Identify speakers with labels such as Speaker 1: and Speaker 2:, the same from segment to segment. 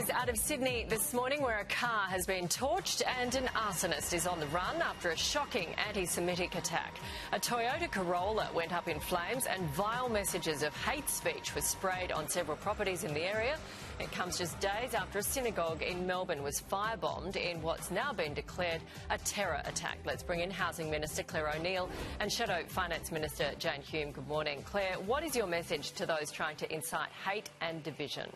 Speaker 1: news out of Sydney this morning, where a car has been torched and an arsonist is on the run after a shocking anti-Semitic attack. A Toyota Corolla went up in flames and vile messages of hate speech were sprayed on several properties in the area. It comes just days after a synagogue in Melbourne was firebombed in what's now been declared a terror attack. Let's bring in Housing Minister Claire O'Neill and Shadow Finance Minister Jane Hume. Good morning. Claire, what is your message to those trying to incite hate and division?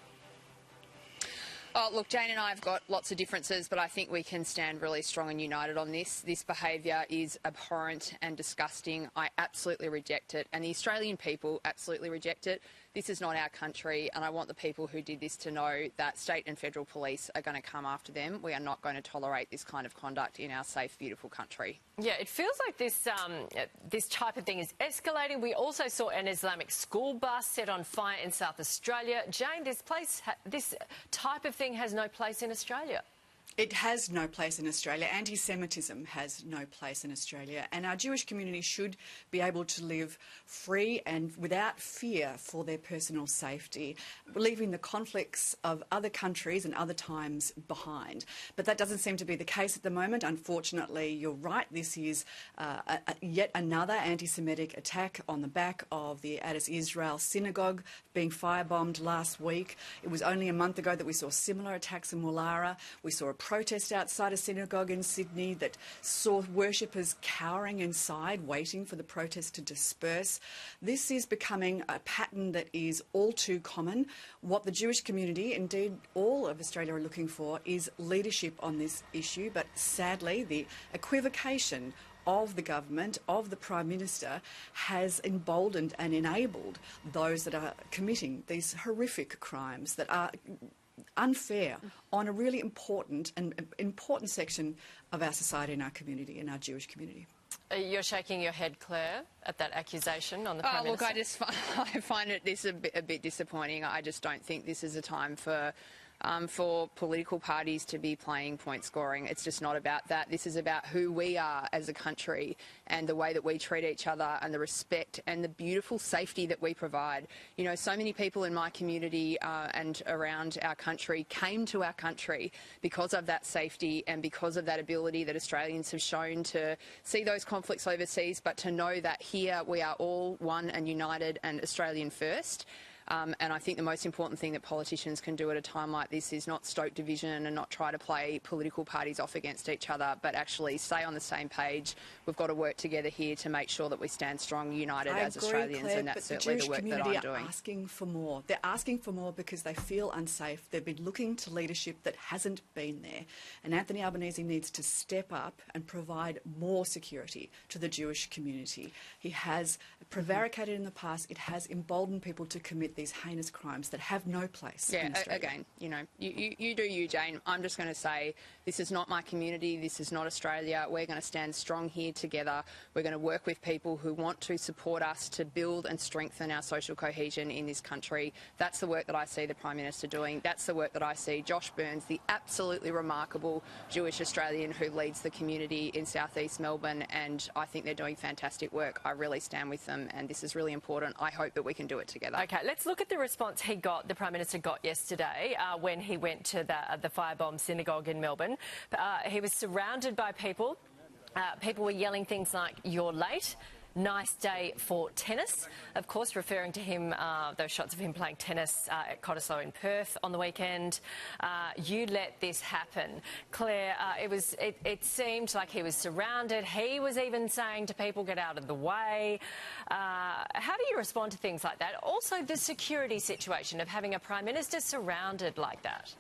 Speaker 2: Oh, look, Jane and I have got lots of differences, but I think we can stand really strong and united on this. This behaviour is abhorrent and disgusting. I absolutely reject it, and the Australian people absolutely reject it. This is not our country, and I want the people who did this to know that state and federal police are going to come after them. We are not going to tolerate this kind of conduct in our safe, beautiful country. Yeah,
Speaker 1: it feels like this type of thing is escalating. We also saw an Islamic school bus set on fire in South Australia. Jane, this type of thing has no place in Australia.
Speaker 3: It has no place in Australia. Anti-Semitism has no place in Australia, and our Jewish community should be able to live free and without fear for their personal safety, leaving the conflicts of other countries and other times behind. But that doesn't seem to be the case at the moment. Unfortunately, you're right, this is yet another anti-Semitic attack on the back of the Addis Israel synagogue being firebombed last week. It was only a month ago that we saw similar attacks in Woollahra. We saw a protest outside a synagogue in Sydney that saw worshippers cowering inside, waiting for the protest to disperse. This is becoming a pattern that is all too common. What the Jewish community, indeed all of Australia, are looking for is leadership on this issue, but sadly the equivocation of the government, of the Prime Minister, has emboldened and enabled those that are committing these horrific crimes that are unfair on a really important section of our society and our community, and our Jewish community.
Speaker 1: You're shaking your head, Claire, at that accusation on the Prime Minister?
Speaker 2: Look, I find this a bit disappointing. I just don't think this is a time for political parties to be playing point scoring. It's just not about that. This is about who we are as a country and the way that we treat each other and the respect and the beautiful safety that we provide. You know, so many people in my community and around our country came to our country because of that safety and because of that ability that Australians have shown to see those conflicts overseas, but to know that here we are all one and united and Australian first. And I think the most important thing that politicians can do at a time like this is not stoke division and not try to play political parties off against each other, but actually stay on the same page. We've got to work together here to make sure that we stand strong, united as Australians,
Speaker 3: Claire,
Speaker 2: and that's certainly the work that I'm doing.
Speaker 3: The Jewish community are asking for more. They're asking for more because they feel unsafe. They've been looking to leadership that hasn't been there. And Anthony Albanese needs to step up and provide more security to the Jewish community. He has prevaricated in the past. It has emboldened people to commit these heinous crimes that have no place in Australia.
Speaker 2: Again, you know, you do you, Jane. I'm just going to say this is not my community. This is not Australia. We're going to stand strong here together. We're going to work with people who want to support us to build and strengthen our social cohesion in this country. That's the work that I see the Prime Minister doing. That's the work that I see Josh Burns, the absolutely remarkable Jewish Australian who leads the community in South East Melbourne, and I think they're doing fantastic work. I really stand with them, and this is really important. I hope that we can do it together.
Speaker 1: Okay, let's look at the response the Prime Minister got yesterday when he went to the firebomb synagogue in Melbourne. He was surrounded by people. People were yelling things like, "You're late. Nice day for tennis," of course referring to him, those shots of him playing tennis at Cottesloe in Perth on the weekend. You let this happen. Claire, it seemed like he was surrounded. He was even saying to people, get out of the way. How do you respond to things like that? Also the security situation of having a Prime Minister surrounded like that.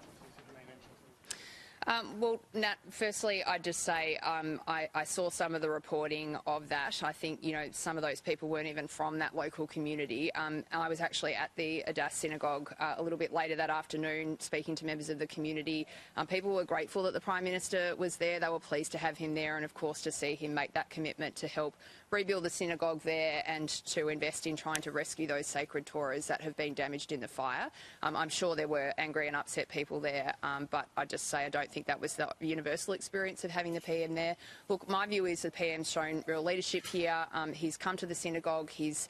Speaker 2: Well, Nat, firstly, I'd just say I saw some of the reporting of that. I think, you know, some of those people weren't even from that local community. I was actually at the Addis synagogue a little bit later that afternoon speaking to members of the community. People were grateful that the Prime Minister was there. They were pleased to have him there and, of course, to see him make that commitment to help rebuild the synagogue there and to invest in trying to rescue those sacred Torahs that have been damaged in the fire. I'm sure there were angry and upset people there, but I just say I don't think that was the universal experience of having the PM there. Look, my view is the PM's shown real leadership here. He's come to the synagogue. He's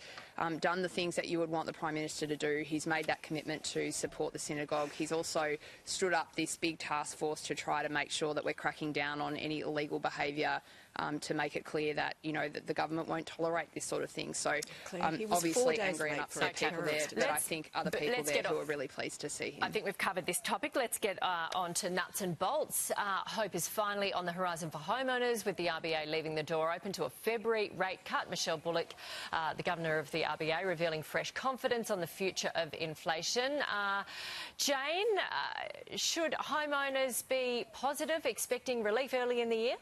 Speaker 2: done the things that you would want the Prime Minister to do. He's made that commitment to support the synagogue. He's also stood up this big task force to try to make sure that we're cracking down on any illegal behaviour, to make it clear that, you know, that the government won't tolerate this sort of thing. So obviously angry and upset people there, but I think other people there who are really pleased to see him.
Speaker 1: I think we've covered this topic. Let's get on to nuts and bolts. Hope is finally on the horizon for homeowners, with the RBA leaving the door open to a February rate cut. Michelle Bullock, the Governor of the RBA, revealing fresh confidence on the future of inflation. Jane, should homeowners be positive, expecting relief early in the year?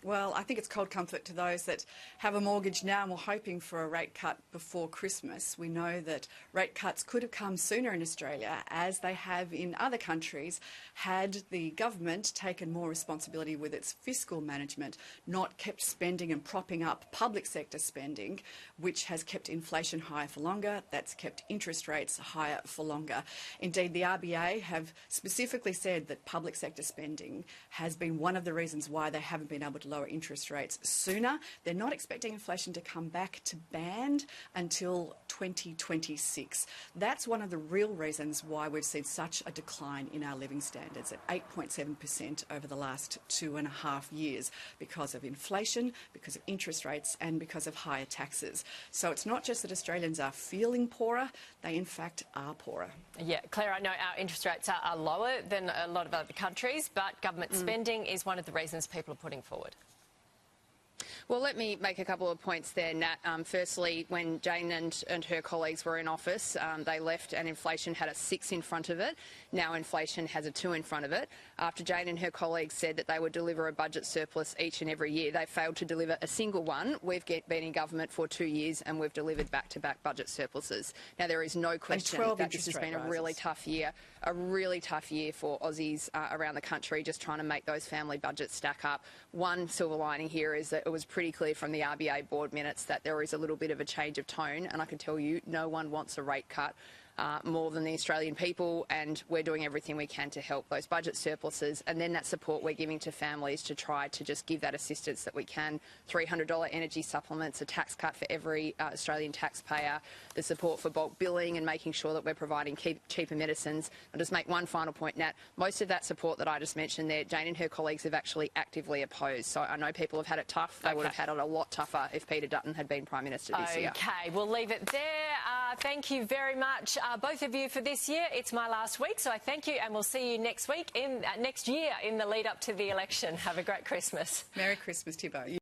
Speaker 3: Well, I think it's cold comfort to those that have a mortgage now and were hoping for a rate cut before Christmas. We know that rate cuts could have come sooner in Australia, as they have in other countries, had the government taken more responsibility with its fiscal management, not kept spending and propping up public sector spending, which has kept inflation higher for longer. That's kept interest rates higher for longer. Indeed, the RBA have specifically said that public sector spending has been one of the reasons why they haven't been able to lower interest rates sooner. They're not expecting inflation to come back to band until 2026. That's one of the real reasons why we've seen such a decline in our living standards at 8.7% over the last 2.5 years, because of inflation, because of interest rates, and because of higher taxes. So it's not just that Australians are feeling poorer, they in fact are poorer.
Speaker 1: Yeah, Claire, I know our interest rates are lower than a lot of other countries, but government spending is one of the reasons people are putting forward.
Speaker 2: Well, let me make a couple of points there, Nat. Firstly, when Jane and her colleagues were in office, they left and inflation had a 6 in front of it. Now inflation has a 2 in front of it. After Jane and her colleagues said that they would deliver a budget surplus each and every year, they failed to deliver a single one. We've been in government for 2 years and we've delivered back-to-back budget surpluses. Now, there is no question that this has been a really tough year for Aussies around the country, just trying to make those family budgets stack up. One silver lining here is that it was pretty clear from the RBA board minutes that there is a little bit of a change of tone, and I can tell you no one wants a rate cut more than the Australian people, and we're doing everything we can to help those budget surpluses, and then that support we're giving to families to try to just give that assistance that we can. $300 energy supplements, a tax cut for every Australian taxpayer, the support for bulk billing and making sure that we're providing cheaper medicines. I'll just make one final point, Nat. Most of that support that I just mentioned there, Jane and her colleagues have actually actively opposed. So I know people have had it tough. They would have had it a lot tougher if Peter Dutton had been Prime Minister this year.
Speaker 1: OK, we'll leave it there. Thank you very much, both of you, for this year. It's my last week, so I thank you, and we'll see you next week, next year, in the lead up to the election. Have a great Christmas.
Speaker 3: Merry Christmas, Tibbo.